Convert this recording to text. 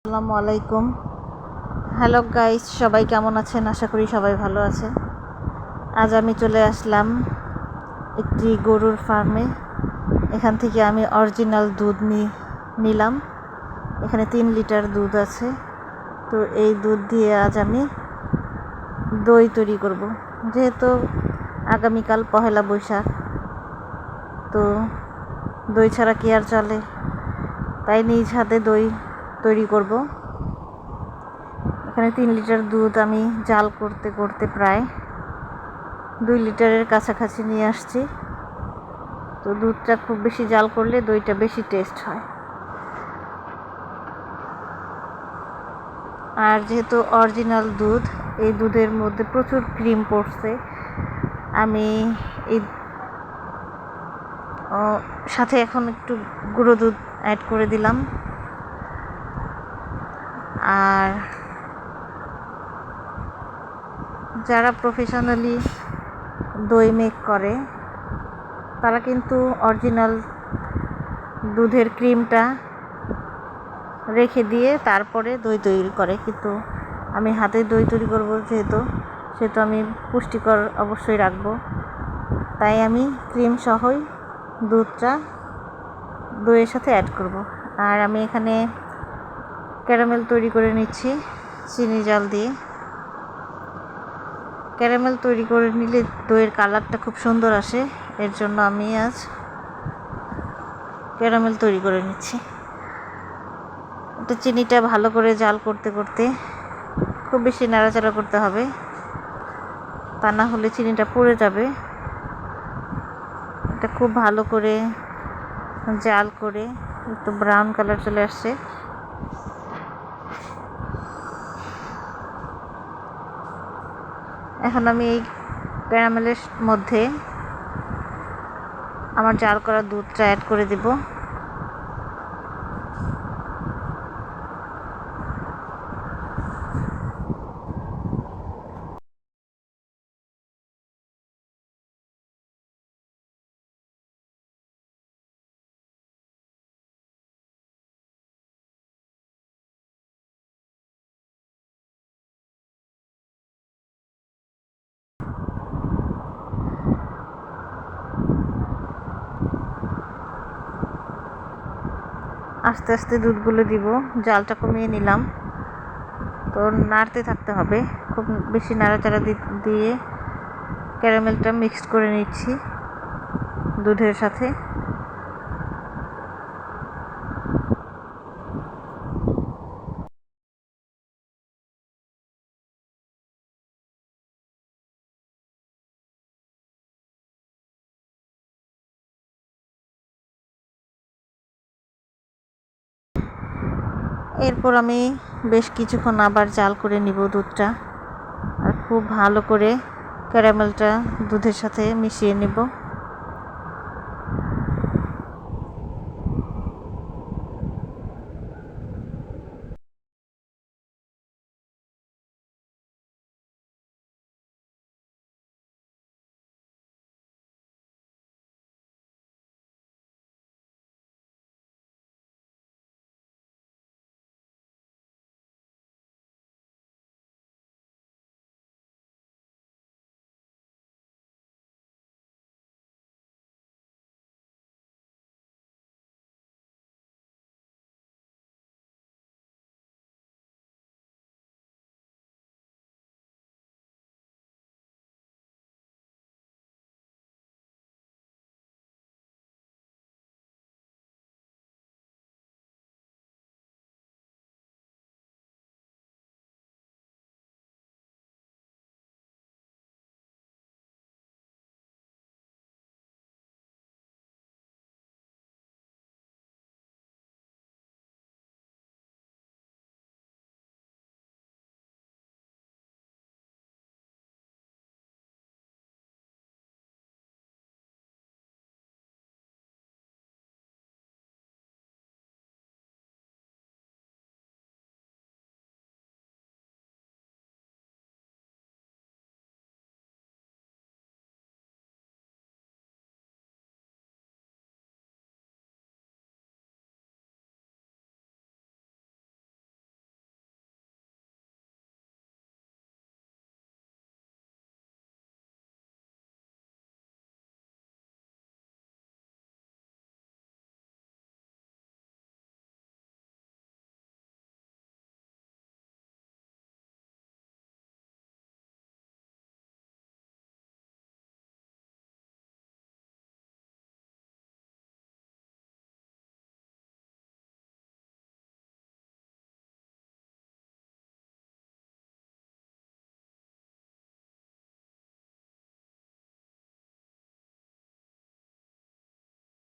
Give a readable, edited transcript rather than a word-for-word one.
আসসালামু আলাইকুম। Hello guys, সবাই কেমন আছেন? আশা করি সবাই ভালো আছেন। আজ আমি চলে আসলাম একটি গরুর ফার্মে। এখান থেকে আমি অরিজিনাল দুধ নিলাম। এখানে 3 লিটার দুধ আছে। তো এই দুধ দিয়ে আজ আমি দই তৈরি করব। যেহেতু আগামীকাল পহেলা বৈশাখ, তো দই ছাড়া কি আর চলে? তাই নিজ হাতে দই তৈরি করব। এখানে 3 লিটার দুধ আমি জাল করতে করতে প্রায় 2 লিটারের কাছাকাছি নিয়ে আসছি। তো দুধটা খুব বেশি জাল করলে দইটা বেশি টেস্ট হয়। আর যেহেতু অরিজিনাল দুধ, এই দুধের মধ্যে প্রচুর ক্রিম পড়ছে। আমি এই সাথে এখন একটু গুঁড়ো দুধ অ্যাড করে দিলাম। আর যারা প্রফেশনালি দই মেক করে তারা কিন্তু অরিজিনাল দুধের ক্রিমটা রেখে দিয়ে তারপরে দই তৈরি করে, কিন্তু আমি হাতে দই তৈরি করব যেহেতু আমি পুষ্টিকর অবশ্যই রাখবো। তাই আমি ক্রিম সহই দুধটা দইয়ের সাথে অ্যাড করব। আর আমি এখানে ক্যারামেল তৈরি করে নিচ্ছি চিনি জাল দিয়ে। ক্যারামেল তৈরি করে নিলে দইয়ের কালারটা খুব সুন্দর আসে, এর জন্য আমি আজ ক্যারামেল তৈরি করে নিচ্ছি। এটা চিনিটা ভালো করে জাল করতে করতে খুব বেশি নাড়াচাড়া করতে হবে, তা না হলে চিনিটা পুড়ে যাবে। এটা খুব ভালো করে জাল করে একটু ব্রাউন কালার চলে আসছে। এখন আমি এই ক্যারামেলের মধ্যে আমার জাল করা দুধটা অ্যাড করে দেব। আস্তে আস্তে দুধগুলো দিব, জালটা কমিয়ে নিলাম। তো নাড়তে থাকতে হবে, খুব বেশি নাড়াচাড়া দিয়ে ক্যারামেলটা মিক্সড করে নিচ্ছি দুধের সাথে। এরপর আমি বেশ কিছুক্ষণ আবার জাল করে নিব দুধটা, আর খুব ভালো করে ক্যারামেলটা দুধের সাথে মিশিয়ে নেব।